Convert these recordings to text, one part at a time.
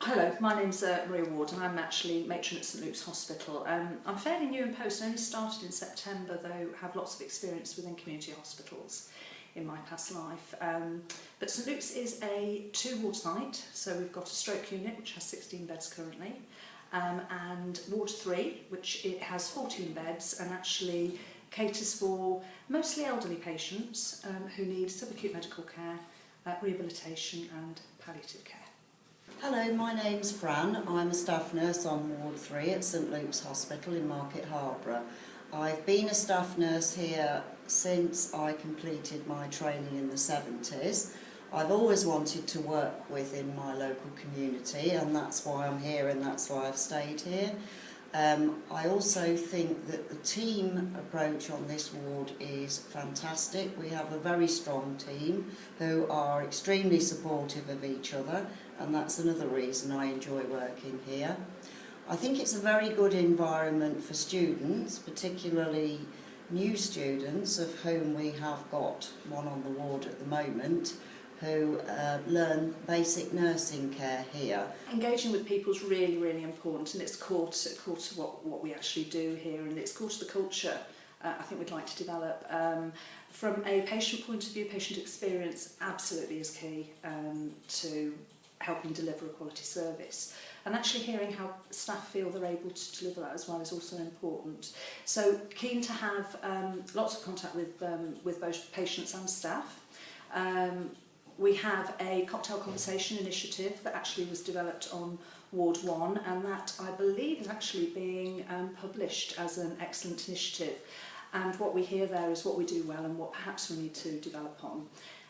Hello, my name's Maria Ward and I'm actually matron at St Luke's Hospital. I'm fairly new in post, I only started in September, though have lots of experience within community hospitals in my past life. But St Luke's is a 2-ward site, so we've got a stroke unit which has 16 beds currently, and ward 3 which it has 14 beds and actually caters for mostly elderly patients who need subacute medical care, rehabilitation and palliative care. Hello, my name's Fran. I'm a staff nurse on Ward 3 at St Luke's Hospital in Market Harborough. I've been a staff nurse here since I completed my training in the 70s. I've always wanted to work within my local community, and that's why I'm here and that's why I've stayed here. I also think that the team approach on this ward is fantastic. We have a very strong team who are extremely supportive of each other, and that's another reason I enjoy working here. I think it's a very good environment for students, particularly new students, of whom we have got one on the ward at the moment, who learn basic nursing care here. Engaging with people is really, really important, and it's core to what we actually do here, and it's core to the culture I think we'd like to develop. From a patient point of view, patient experience absolutely is key to helping deliver a quality service. And actually hearing how staff feel they're able to deliver that as well is also important. So keen to have lots of contact with both patients and staff. We have a cocktail conversation initiative that actually was developed on Ward 1, and that I believe is actually being published as an excellent initiative. And what we hear there is what we do well and what perhaps we need to develop on.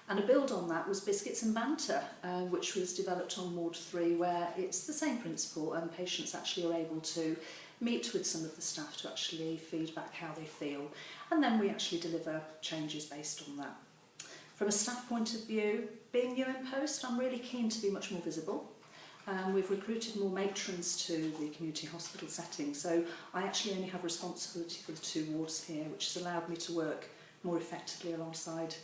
And a build on that was Biscuits and Banter, which was developed on Ward 3, where it's the same principle and patients actually are able to meet with some of the staff to actually feedback how they feel. And then we actually deliver changes based on that. From a staff point of view, being new in post, I'm really keen to be much more visible. We've recruited more matrons to the community hospital setting, so I actually only have responsibility for the 2 wards here, which has allowed me to work more effectively alongside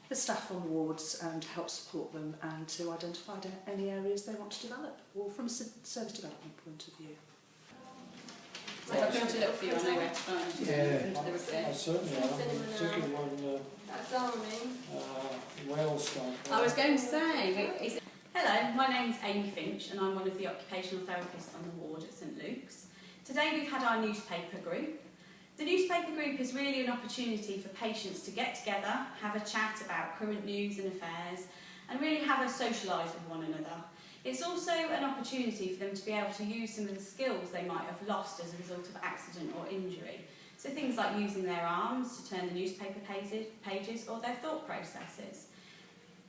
the staff on the wards and help support them and to identify any areas they want to develop, or from a service development point of view. So if I come to look for you, I know where to find you. I certainly am, particularly when Wales stuff. I was going to say, hello, my name's Amy Finch and I'm one of the occupational therapists on the ward at St Luke's. Today we've had our newspaper group. The newspaper group is really an opportunity for patients to get together, have a chat about current news and affairs, and really have a socialise with one another. It's also an opportunity for them to be able to use some of the skills they might have lost as a result of accident or injury. So things like using their arms to turn the newspaper pages or their thought processes.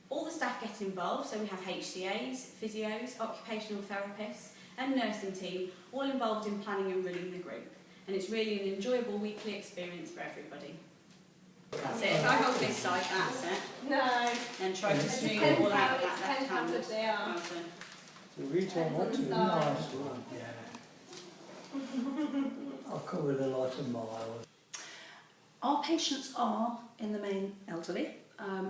All the staff get involved, so we have HCAs, physios, occupational therapists and nursing team, all involved in planning and running the group. And it's really an enjoyable weekly experience for everybody. That's it. If I hold this side, that's it. No. And try to smooth it all out with that left How hand. good they are. So we told what to do. Nice one. I covered a lot of miles. Our patients are, in the main, elderly,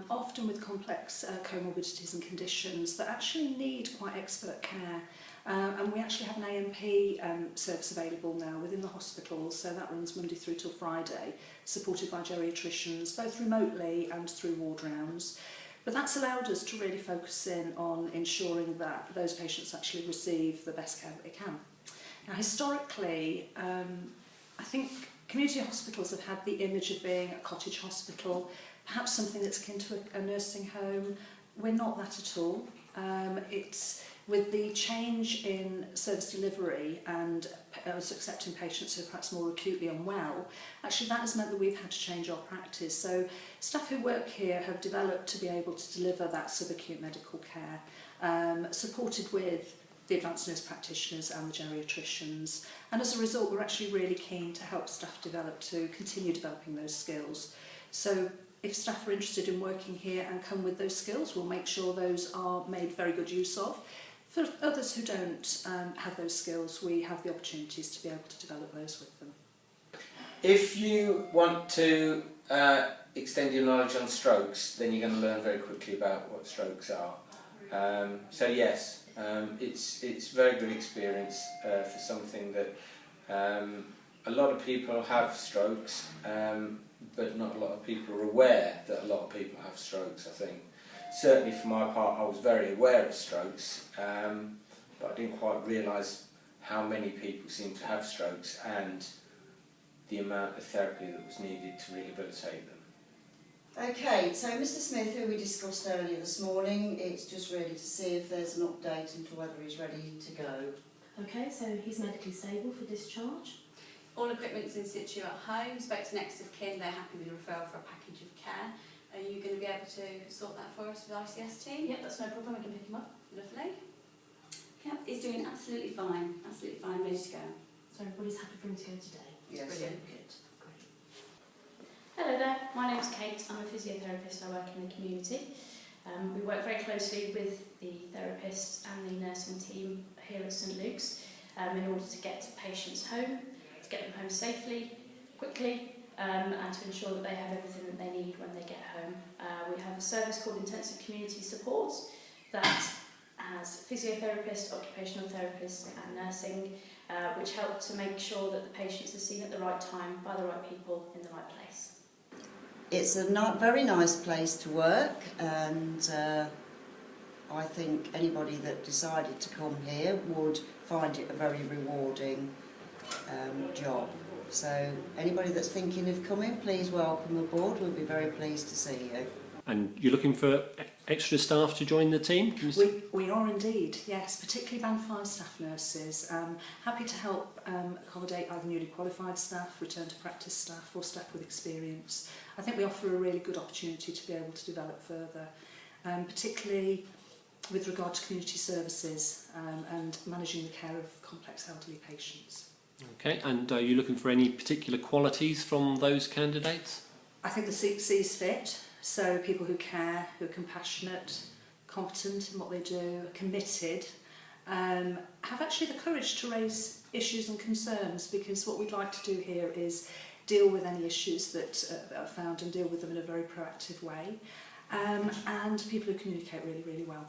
often with complex comorbidities and conditions that actually need quite expert care. And we actually have an AMP service available now within the hospital, so that runs Monday through till Friday, supported by geriatricians, both remotely and through ward rounds. But that's allowed us to really focus in on ensuring that those patients actually receive the best care that they can. Now, historically, I think community hospitals have had the image of being a cottage hospital, perhaps something that's akin to a nursing home. We're not that at all. It's with the change in service delivery and us accepting patients who are perhaps more acutely unwell, actually that has meant that we've had to change our practice. So staff who work here have developed to be able to deliver that subacute medical care, supported with the advanced nurse practitioners and the geriatricians. And as a result, we're actually really keen to help staff develop to continue developing those skills. So if staff are interested in working here and come with those skills, we'll make sure those are made very good use of. For others who don't have those skills, we have the opportunities to be able to develop those with them. If you want to extend your knowledge on strokes, then you're going to learn very quickly about what strokes are. So yes, it's a very good experience for something that a lot of people have strokes, but not a lot of people are aware that a lot of people have strokes, I think. Certainly for my part, I was very aware of strokes, but I didn't quite realise how many people seem to have strokes and the amount of therapy that was needed to rehabilitate them. Okay, so Mr Smith, who we discussed earlier this morning, it's just really to see if there's an update into whether he's ready to go. Okay, so he's medically stable for discharge. All equipment's in situ at home, spoke to next of kin, they're happy with the referral for a package of care. Are you going to be able to sort that for us with the ICS team? Yep, that's no problem, I can pick him up. Lovely. Yeah, he's doing absolutely fine, ready to go. So everybody's happy for him to go today? Yes. Brilliant. Good, great. Hello there, my name's Kate, I'm a physiotherapist, I work in the community. We work very closely with the therapist and the nursing team here at St Luke's in order to get patients home, to get them home safely, quickly, and to ensure that they have everything that they need when they get home. We have a service called Intensive Community Support that has physiotherapists, occupational therapists and nursing, which help to make sure that the patients are seen at the right time by the right people in the right place. It's a very nice place to work, and I think anybody that decided to come here would find it a very rewarding job. So anybody that's thinking of coming, please welcome aboard. We'll be very pleased to see you. And you're looking for extra staff to join the team? We are indeed, yes, particularly Band 5 staff nurses. Happy to help accommodate either newly qualified staff, return to practice staff or staff with experience. I think we offer a really good opportunity to be able to develop further, particularly with regard to community services and managing the care of complex elderly patients. Okay, and are you looking for any particular qualities from those candidates? I think the C's fit, so people who care, who are compassionate, competent in what they do, are committed, have actually the courage to raise issues and concerns, because what we'd like to do here is deal with any issues that are found and deal with them in a very proactive way, and people who communicate really, really well.